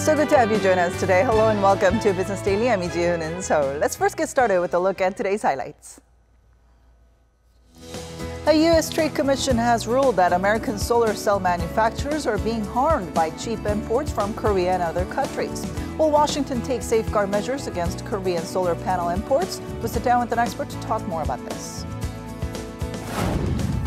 So good to have you join us today. Hello and welcome to Business Daily. I'm Lee Ji-hoon in Seoul. Let's first get started with a look at today's highlights. A U.S. Trade Commission has ruled that American solar cell manufacturers are being harmed by cheap imports from Korea and other countries. Will Washington take safeguard measures against Korean solar panel imports? We'll sit down with an expert to talk more about this.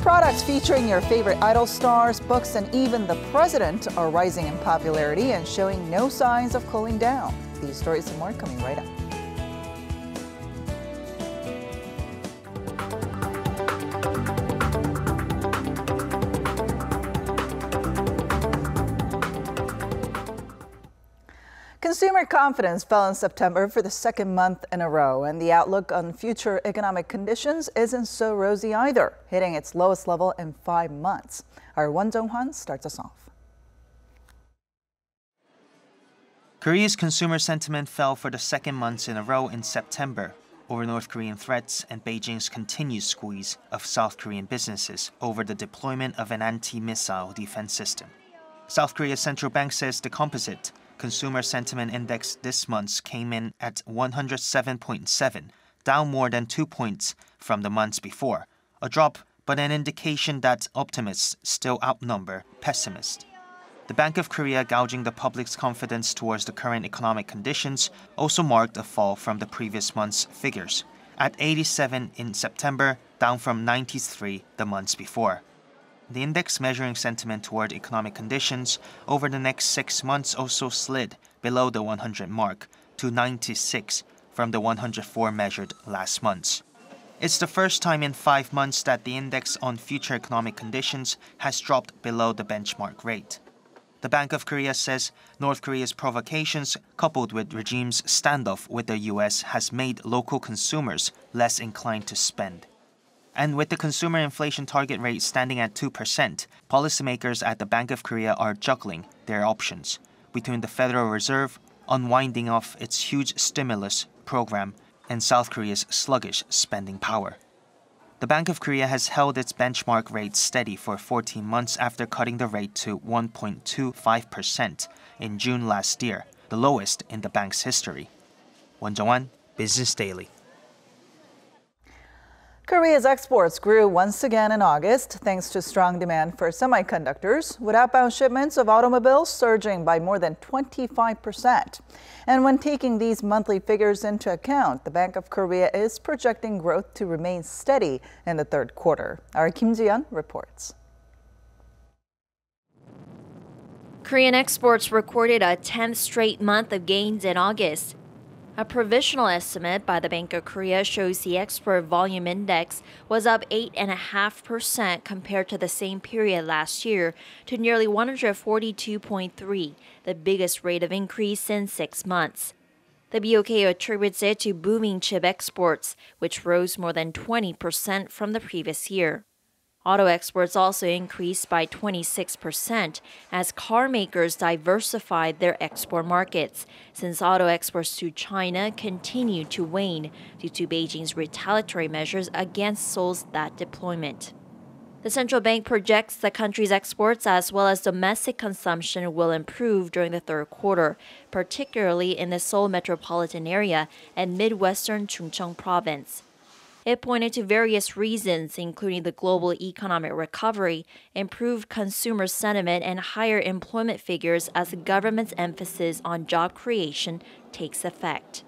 Products featuring your favorite idol stars, books, and even the president are rising in popularity and showing no signs of cooling down. These stories and more coming right up. Consumer confidence fell in September for the second month in a row, and the outlook on future economic conditions isn't so rosy either, hitting its lowest level in 5 months. Our Won Jung-hwan starts us off. Korea's consumer sentiment fell for the second month in a row in September over North Korean threats and Beijing's continued squeeze of South Korean businesses over the deployment of an anti-missile defense system. South Korea's central bank says the composite Consumer Sentiment Index this month came in at 107.7, down more than 2 points from the months before. A drop, but an indication that optimists still outnumber pessimists. The Bank of Korea gouging the public's confidence towards the current economic conditions also marked a fall from the previous month's figures, at 87 in September, down from 93 the months before. The index measuring sentiment toward economic conditions over the next 6 months also slid below the 100 mark to 96 from the 104 measured last month. It's the first time in 5 months that the index on future economic conditions has dropped below the benchmark rate. The Bank of Korea says North Korea's provocations, coupled with regime's standoff with the U.S., has made local consumers less inclined to spend. And with the consumer inflation target rate standing at 2%, policymakers at the Bank of Korea are juggling their options between the Federal Reserve unwinding off its huge stimulus program and South Korea's sluggish spending power. The Bank of Korea has held its benchmark rate steady for 14 months after cutting the rate to 1.25% in June last year, the lowest in the bank's history. Won Jung-hwan, Business Daily. Korea's exports grew once again in August thanks to strong demand for semiconductors, with outbound shipments of automobiles surging by more than 25%. And when taking these monthly figures into account, the Bank of Korea is projecting growth to remain steady in the third quarter. Our Kim Ji-yeon reports. Korean exports recorded a 10th straight month of gains in August. A provisional estimate by the Bank of Korea shows the export volume index was up 8.5% compared to the same period last year to nearly 142.3, the biggest rate of increase in 6 months. The BOK attributes it to booming chip exports, which rose more than 20% from the previous year. Auto exports also increased by 26% as car makers diversified their export markets, since auto exports to China continued to wane due to Beijing's retaliatory measures against Seoul's that deployment. The central bank projects the country's exports as well as domestic consumption will improve during the third quarter, particularly in the Seoul metropolitan area and Midwestern Chungcheong province. It pointed to various reasons, including the global economic recovery, improved consumer sentiment, and higher employment figures as the government's emphasis on job creation takes effect.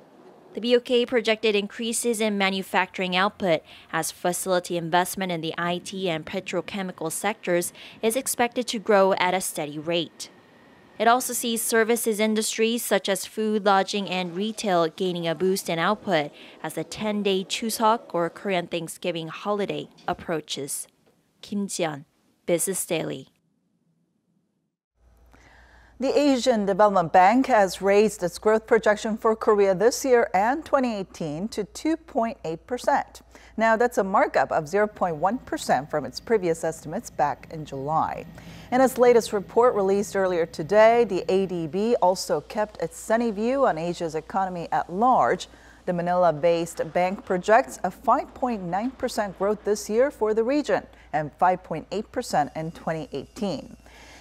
The BOK projected increases in manufacturing output as facility investment in the IT and petrochemical sectors is expected to grow at a steady rate. It also sees services industries such as food, lodging, and retail gaining a boost in output as the 10-day Chuseok or Korean Thanksgiving holiday approaches. Kim Ji-yeon, Business Daily. The Asian Development Bank has raised its growth projection for Korea this year and 2018 to 2.8%. Now, that's a markup of 0.1% from its previous estimates back in July. In its latest report released earlier today, the ADB also kept its sunny view on Asia's economy at large. The Manila-based bank projects a 5.9% growth this year for the region and 5.8% in 2018.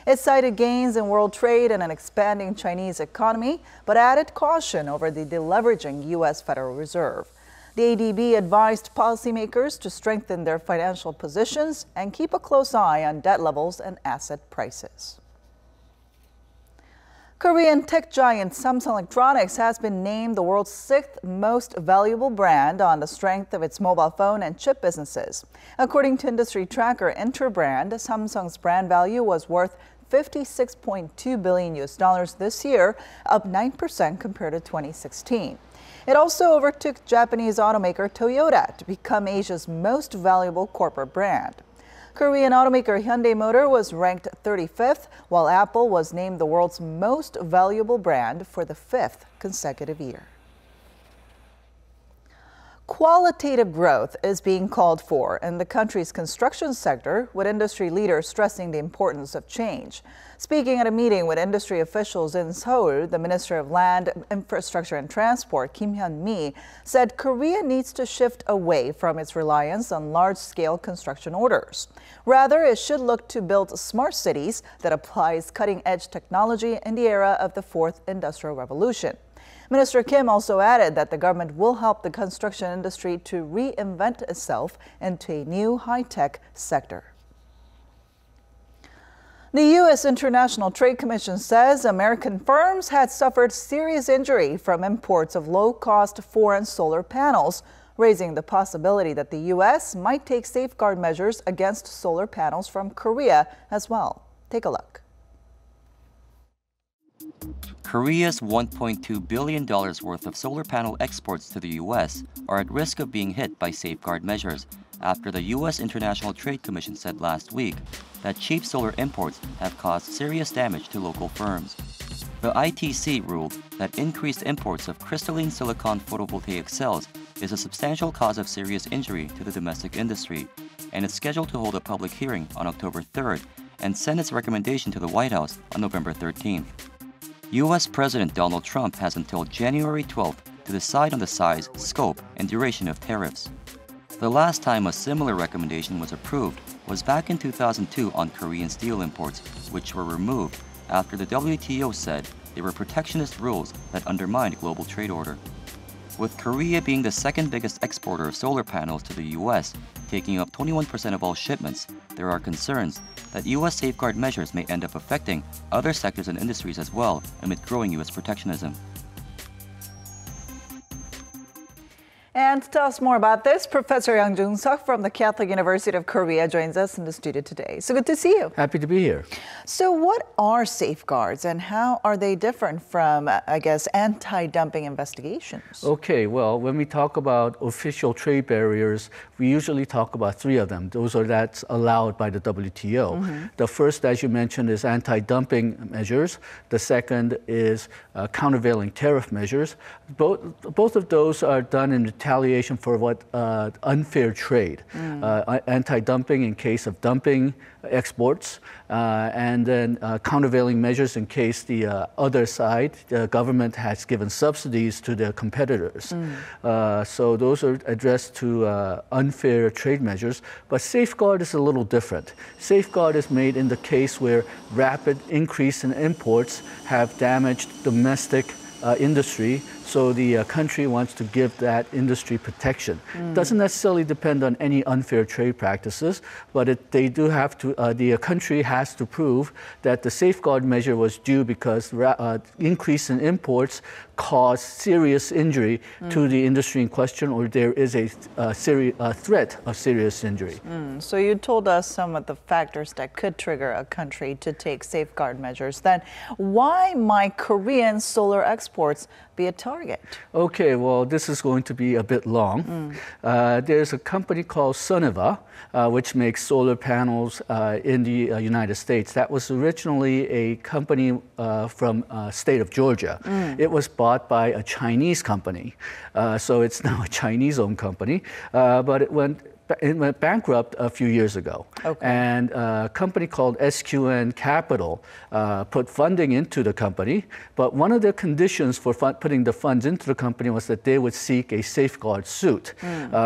It cited gains in world trade and an expanding Chinese economy, but added caution over the deleveraging U.S. Federal Reserve. The ADB advised policymakers to strengthen their financial positions and keep a close eye on debt levels and asset prices. Korean tech giant Samsung Electronics has been named the world's 6th most valuable brand on the strength of its mobile phone and chip businesses. According to industry tracker Interbrand, Samsung's brand value was worth $56.2 billion this year, up 9% compared to 2016. It also overtook Japanese automaker Toyota to become Asia's most valuable corporate brand. Korean automaker Hyundai Motor was ranked 35th, while Apple was named the world's most valuable brand for the 5th consecutive year. Qualitative growth is being called for in the country's construction sector, with industry leaders stressing the importance of change. Speaking at a meeting with industry officials in Seoul, the Minister of Land, Infrastructure and Transport, Kim Hyun-mi, said Korea needs to shift away from its reliance on large-scale construction orders. Rather, it should look to build smart cities that applies cutting-edge technology in the era of the fourth industrial revolution. Minister Kim also added that the government will help the construction industry to reinvent itself into a new high-tech sector. The U.S. International Trade Commission says American firms had suffered serious injury from imports of low-cost foreign solar panels, raising the possibility that the U.S. might take safeguard measures against solar panels from Korea as well. Take a look. Korea's $1.2 billion worth of solar panel exports to the U.S. are at risk of being hit by safeguard measures after the U.S. International Trade Commission said last week that cheap solar imports have caused serious damage to local firms. The ITC ruled that increased imports of crystalline silicon photovoltaic cells is a substantial cause of serious injury to the domestic industry, and is scheduled to hold a public hearing on October 3rd and send its recommendation to the White House on November 13th. U.S. President Donald Trump has until January 12th to decide on the size, scope, and duration of tariffs. The last time a similar recommendation was approved was back in 2002 on Korean steel imports, which were removed after the WTO said they were protectionist rules that undermined global trade order. With Korea being the second biggest exporter of solar panels to the U.S., taking up 21% of all shipments, there are concerns that U.S. safeguard measures may end up affecting other sectors and industries as well amid growing U.S. protectionism. And to tell us more about this, Professor Yang Jung-seok from the Catholic University of Korea joins us in the studio today. So good to see you. Happy to be here. So what are safeguards and how are they different from, I guess, anti-dumping investigations? Okay, well, when we talk about official trade barriers, we usually talk about three of them. Those are that's allowed by the WTO. Mm-hmm. The first, as you mentioned, is anti-dumping measures. The second is countervailing tariff measures. Both of those are done in retaliation for what unfair trade, anti-dumping in case of dumping exports, and then countervailing measures in case the other side, the government has given subsidies to their competitors. So those are addressed to unfair trade measures, but safeguard is a little different. Safeguard is made in the case where rapid increase in imports have damaged domestic industry, so the country wants to give that industry protection. Doesn't necessarily depend on any unfair trade practices, but they do have to, the country has to prove that the safeguard measure was due because increase in imports caused serious injury to the industry in question, or there is a threat of serious injury. So you told us some of the factors that could trigger a country to take safeguard measures. Then why might Korean solar exports be a target? Okay, well, this is going to be a bit long. There's a company called Suneva, which makes solar panels in the United States. That was originally a company from state of Georgia. It was bought by a Chinese company, so it's now a Chinese-owned company. But went bankrupt a few years ago. Okay. And a company called SQN Capital put funding into the company, but one of the conditions for putting the funds into the company was that they would seek a safeguard suit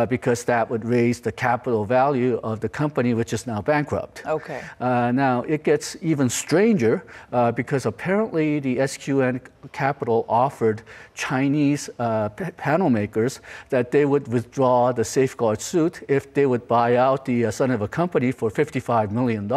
because that would raise the capital value of the company, which is now bankrupt. Okay. Now, it gets even stranger because apparently the SQN Capital offered Chinese panel makers that they would withdraw the safeguard suit if they would buy out the son of a company for $55 million.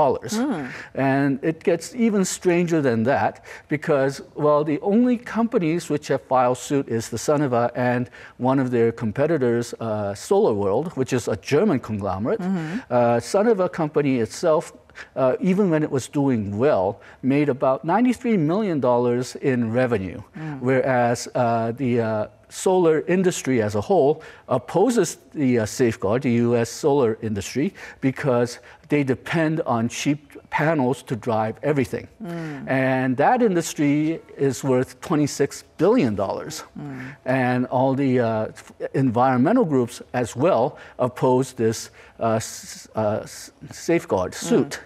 And it gets even stranger than that because, well, the only companies which have filed suit is the Sonova and one of their competitors, SolarWorld, which is a German conglomerate. Sonova company itself, even when it was doing well, made about $93 million in revenue, whereas the solar industry as a whole opposes the safeguard, the U.S. solar industry, because they depend on cheap panels to drive everything. And that industry is worth $26 billion. And all the environmental groups as well oppose this safeguard suit.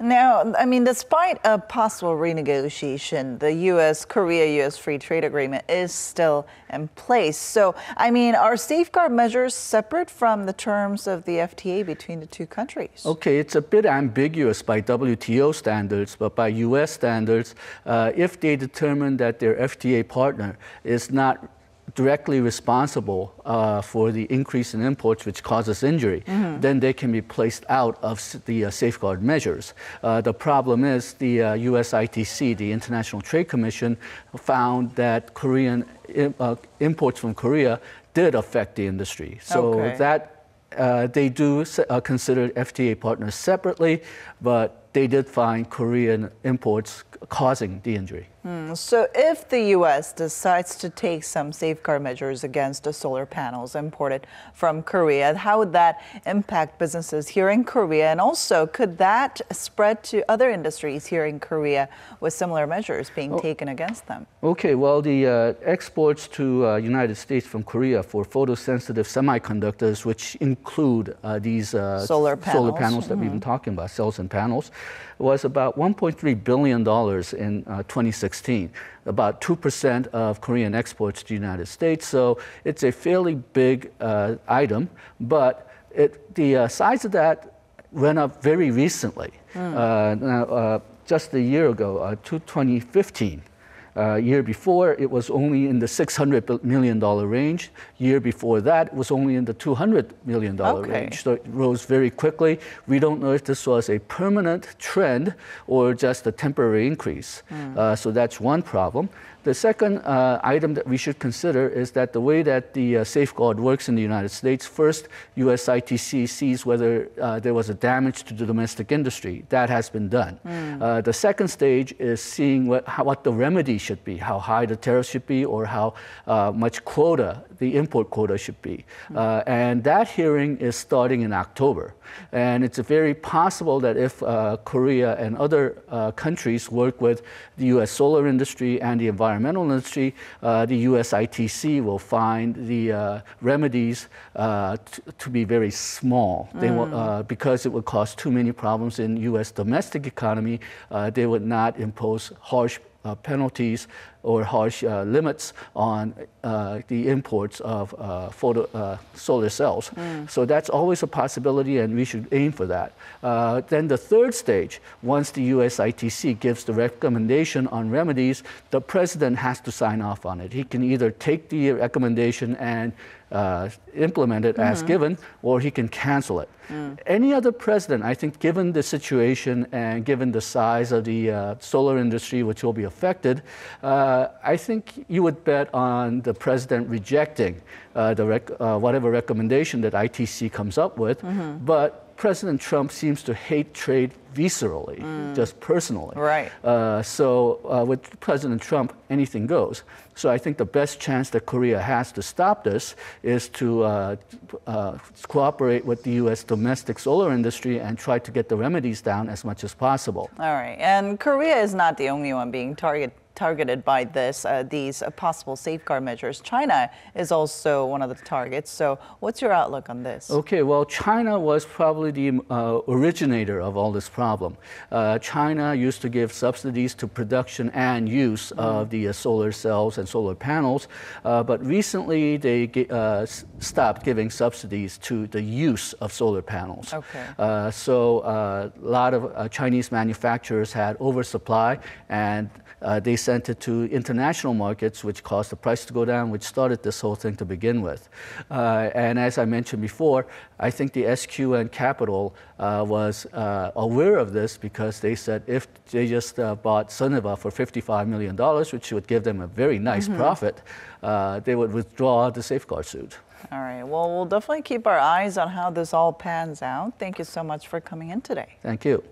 Now, I mean, despite a possible renegotiation, the U.S.-Korea-U.S. Free Trade Agreement is still in place. So, I mean, are safeguard measures separate from the terms of the FTA between the two countries? Okay, it's a bit ambiguous by WTO standards, but by U.S. standards, if they determine that their FTA partner is not directly responsible for the increase in imports which causes injury, then they can be placed out of the safeguard measures. The problem is the US ITC, the International Trade Commission, found that Korean imports from Korea did affect the industry. So that they do consider FTA partners separately, but they did find Korean imports causing the injury. So if the U.S. decides to take some safeguard measures against the solar panels imported from Korea, how would that impact businesses here in Korea? And also, could that spread to other industries here in Korea with similar measures being taken against them? Okay, well, the exports to United States from Korea for photosensitive semiconductors, which include these solar panels that we've been talking about, cells and panels, was about $1.3 billion in 2016, about 2% of Korean exports to the United States. So it's a fairly big item, but the size of that went up very recently. Just a year ago, to 2015. Year before, it was only in the $600 million range. Year before that, it was only in the $200 million range. So it rose very quickly. We don't know if this was a permanent trend or just a temporary increase. So that's one problem. The second item that we should consider is that the way that the safeguard works in the United States, first, US ITC sees whether there was a damage to the domestic industry. That has been done. The second stage is seeing what the remedy should be, how high the tariff should be, or how much quota, the import quota should be. And that hearing is starting in October. And it's very possible that if Korea and other countries work with the US solar industry and the environmental industry, the US ITC will find the remedies to be very small. They will, because it would cause too many problems in US domestic economy, they would not impose harsh penalties or harsh limits on the imports of solar cells. So that's always a possibility, and we should aim for that. Then the third stage, once the US ITC gives the recommendation on remedies, the president has to sign off on it. He can either take the recommendation and implement it as given, or he can cancel it. Any other president, I think, given the situation and given the size of the solar industry which will be affected, I think you would bet on the president rejecting whatever recommendation that ITC comes up with. But President Trump seems to hate trade viscerally, just personally. Right. So with President Trump, anything goes. So I think the best chance that Korea has to stop this is to cooperate with the U.S. domestic solar industry and try to get the remedies down as much as possible. All right. And Korea is not the only one being targeted targeted by these possible safeguard measures. China is also one of the targets. So what's your outlook on this? Okay, well, China was probably the originator of all this problem. China used to give subsidies to production and use of the solar cells and solar panels, but recently they stopped giving subsidies to the use of solar panels. Okay. So a lot of Chinese manufacturers had oversupply, and they sent it to international markets, which caused the price to go down, which started this whole thing to begin with. And as I mentioned before, I think the SQN Capital was aware of this because they said if they just bought Suniva for $55 million, which would give them a very nice profit, they would withdraw the safeguard suit. All right. Well, we'll definitely keep our eyes on how this all pans out. Thank you so much for coming in today. Thank you.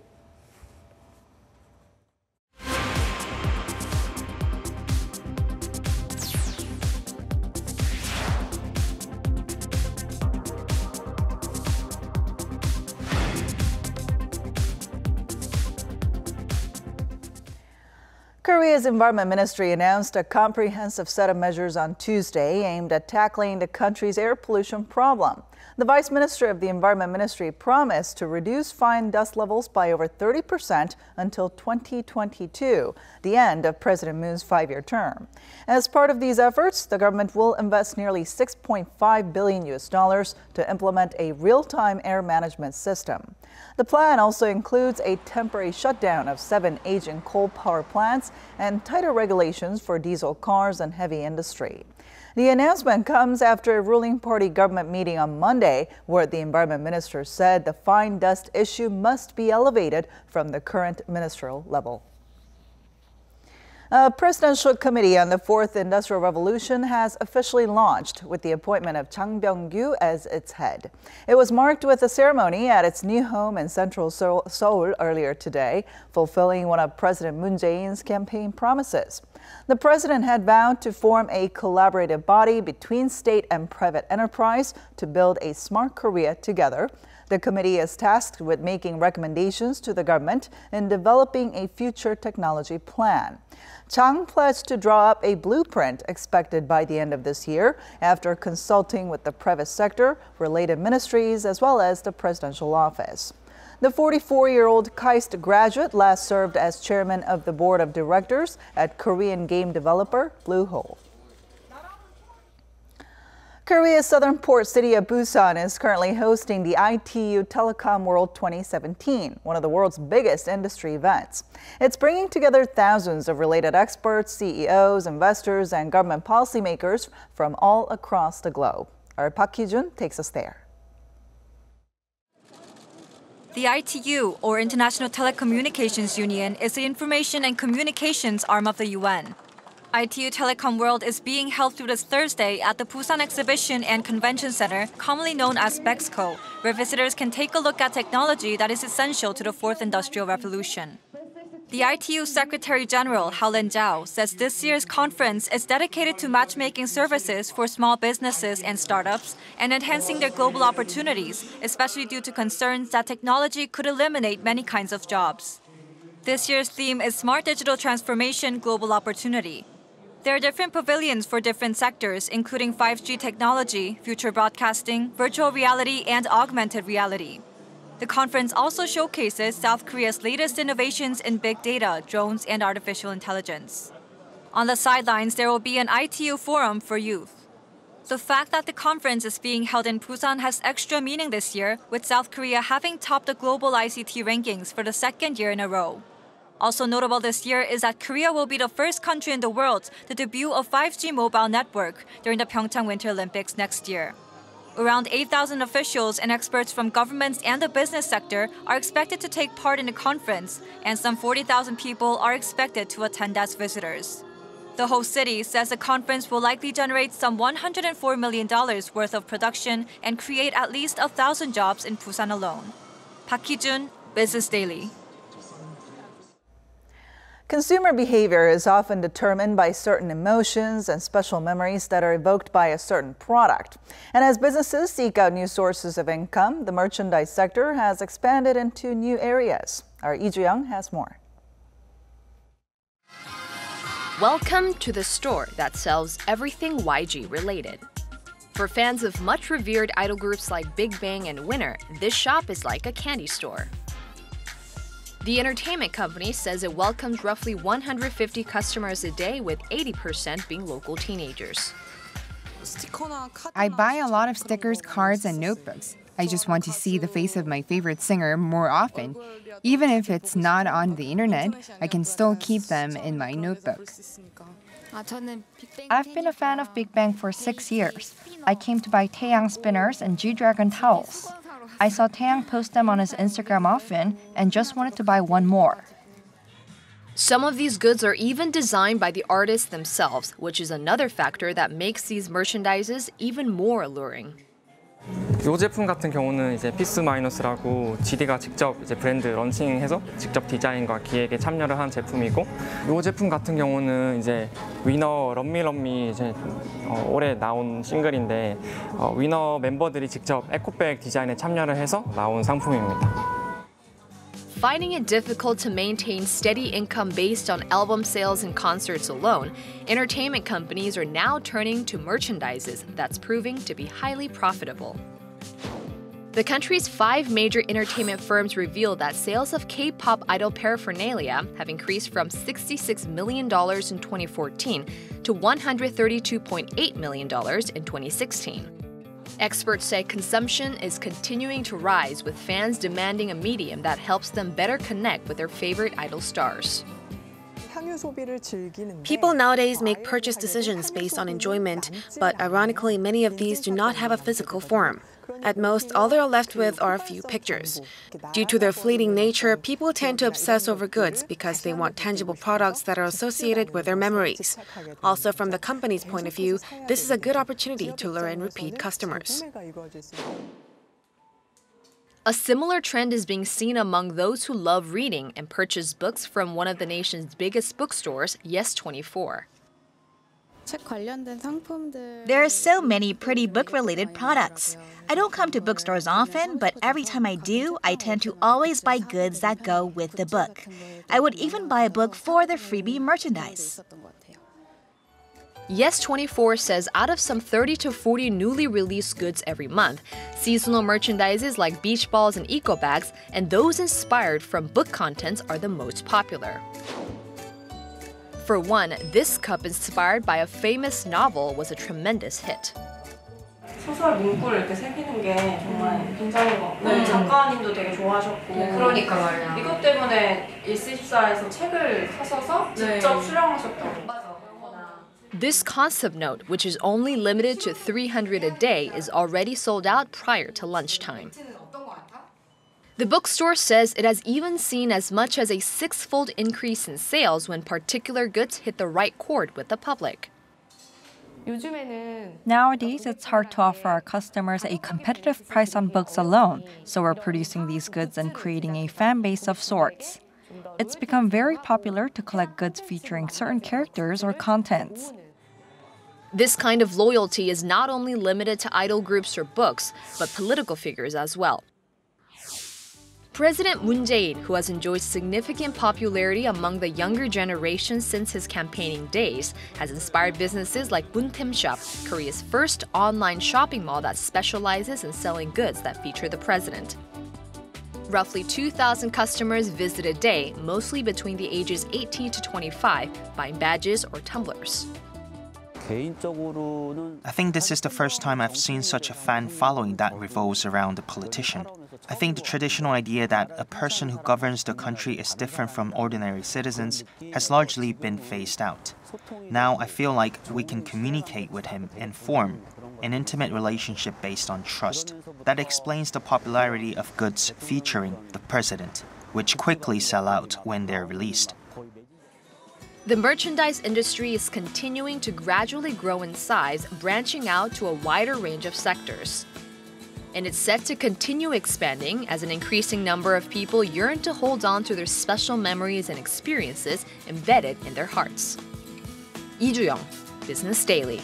Korea's Environment Ministry announced a comprehensive set of measures on Tuesday aimed at tackling the country's air pollution problem. The Vice Minister of the Environment Ministry promised to reduce fine dust levels by over 30% until 2022, the end of President Moon's 5-year term. As part of these efforts, the government will invest nearly $6.5 billion to implement a real-time air management system. The plan also includes a temporary shutdown of 7 aging coal power plants and tighter regulations for diesel cars and heavy industry. The announcement comes after a ruling party government meeting on Monday, where the environment minister said the fine dust issue must be elevated from the current ministerial level. A presidential committee on the Fourth Industrial Revolution has officially launched with the appointment of Chang Byung-gyu as its head. It was marked with a ceremony at its new home in central Seoul earlier today, fulfilling one of President Moon Jae-in's campaign promises. The president had vowed to form a collaborative body between state and private enterprise to build a smart Korea together. The committee is tasked with making recommendations to the government in developing a future technology plan. Chang pledged to draw up a blueprint expected by the end of this year after consulting with the private sector, related ministries, as well as the presidential office. The 44-year-old KAIST graduate last served as chairman of the board of directors at Korean game developer Bluehole. Korea's southern port city of Busan is currently hosting the ITU Telecom World 2017, one of the world's biggest industry events. It's bringing together thousands of related experts, CEOs, investors, and government policymakers from all across the globe. Our Park Hee-jun takes us there. The ITU, or International Telecommunications Union, is the information and communications arm of the UN. ITU Telecom World is being held through this Thursday at the Busan Exhibition and Convention Center, commonly known as BEXCO, where visitors can take a look at technology that is essential to the Fourth Industrial Revolution. The ITU Secretary General Hao-Len Zhao says this year's conference is dedicated to matchmaking services for small businesses and startups and enhancing their global opportunities, especially due to concerns that technology could eliminate many kinds of jobs. This year's theme is Smart Digital Transformation Global Opportunity. There are different pavilions for different sectors, including 5G technology, future broadcasting, virtual reality, and augmented reality. The conference also showcases South Korea's latest innovations in big data, drones, and artificial intelligence. On the sidelines, there will be an ITU forum for youth. The fact that the conference is being held in Busan has extra meaning this year, with South Korea having topped the global ICT rankings for the second year in a row. Also notable this year is that Korea will be the first country in the world to debut a 5G mobile network during the Pyeongchang Winter Olympics next year. Around 8,000 officials and experts from governments and the business sector are expected to take part in the conference, and some 40,000 people are expected to attend as visitors. The host city says the conference will likely generate some $104 million worth of production and create at least 1,000 jobs in Busan alone. Park Hee-jun, Business Daily. Consumer behavior is often determined by certain emotions and special memories that are evoked by a certain product. And as businesses seek out new sources of income, the merchandise sector has expanded into new areas. Our Lee Ju-young has more. Welcome to the store that sells everything YG related. For fans of much revered idol groups like Big Bang and Winner, this shop is like a candy store. The entertainment company says it welcomes roughly 150 customers a day, with 80% being local teenagers. I buy a lot of stickers, cards, and notebooks. I just want to see the face of my favorite singer more often. Even if it's not on the internet, I can still keep them in my notebook. I've been a fan of Big Bang for 6 years. I came to buy Taeyang spinners and G-Dragon towels. I saw Taeyang post them on his Instagram often and just wanted to buy one more. Some of these goods are even designed by the artists themselves, which is another factor that makes these merchandises even more alluring. 이 제품 같은 경우는 이제 피스 마이너스라고 GD가 직접 이제 브랜드 런칭해서 직접 디자인과 기획에 참여를 한 제품이고, 이 제품 같은 경우는 이제 위너 럼미 이제 올해 나온 싱글인데 위너 멤버들이 직접 에코백 디자인에 참여를 해서 나온 상품입니다. Finding it difficult to maintain steady income based on album sales and concerts alone, entertainment companies are now turning to merchandises that's proving to be highly profitable. The country's 5 major entertainment firms reveal that sales of K-pop idol paraphernalia have increased from $66 million in 2014 to $132.8 million in 2016. Experts say consumption is continuing to rise, with fans demanding a medium that helps them better connect with their favorite idol stars. People nowadays make purchase decisions based on enjoyment, but ironically, many of these do not have a physical form. At most, all they are left with are a few pictures. Due to their fleeting nature, people tend to obsess over goods because they want tangible products that are associated with their memories. Also, from the company's point of view, this is a good opportunity to lure in repeat customers. A similar trend is being seen among those who love reading and purchase books from one of the nation's biggest bookstores, Yes24. There are so many pretty book-related products. I don't come to bookstores often, but every time I do, I tend to always buy goods that go with the book. I would even buy a book for the freebie merchandise. Yes24 says out of some 30 to 40 newly released goods every month, seasonal merchandises like beach balls and eco bags and those inspired from book contents are the most popular. For one, this cup inspired by a famous novel was a tremendous hit. 소설 문구를 이렇게 새기는 게 정말 굉장히 네. 작가님도 되게 좋아하셨고 그러니까 말이야. 이것 때문에 일시집사에서 책을 사셔서 직접 수령하셨다고. This concept note, which is only limited to 300 a day, is already sold out prior to lunchtime. The bookstore says it has even seen as much as a 6-fold increase in sales when particular goods hit the right chord with the public. Nowadays, it's hard to offer our customers a competitive price on books alone, so we're producing these goods and creating a fan base of sorts. It's become very popular to collect goods featuring certain characters or contents. This kind of loyalty is not only limited to idol groups or books, but political figures as well. President Moon Jae-in, who has enjoyed significant popularity among the younger generation since his campaigning days, has inspired businesses like Buntim Shop, Korea's first online shopping mall that specializes in selling goods that feature the president. Roughly 2,000 customers visit a day, mostly between the ages 18 to 25, buying badges or tumblers. I think this is the first time I've seen such a fan following that revolves around a politician. I think the traditional idea that a person who governs the country is different from ordinary citizens has largely been phased out. Now I feel like we can communicate with him and form an intimate relationship based on trust. That explains the popularity of goods featuring the president, which quickly sell out when they're released. The merchandise industry is continuing to gradually grow in size, branching out to a wider range of sectors. And it's set to continue expanding as an increasing number of people yearn to hold on to their special memories and experiences embedded in their hearts. Lee Ju-young, Business Daily.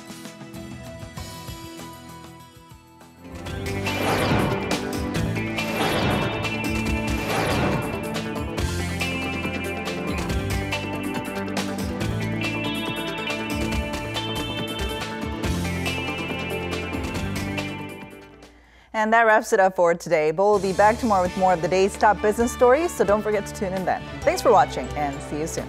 And that wraps it up for today. But we'll be back tomorrow with more of the day's top business stories, so don't forget to tune in then. Thanks for watching, and see you soon.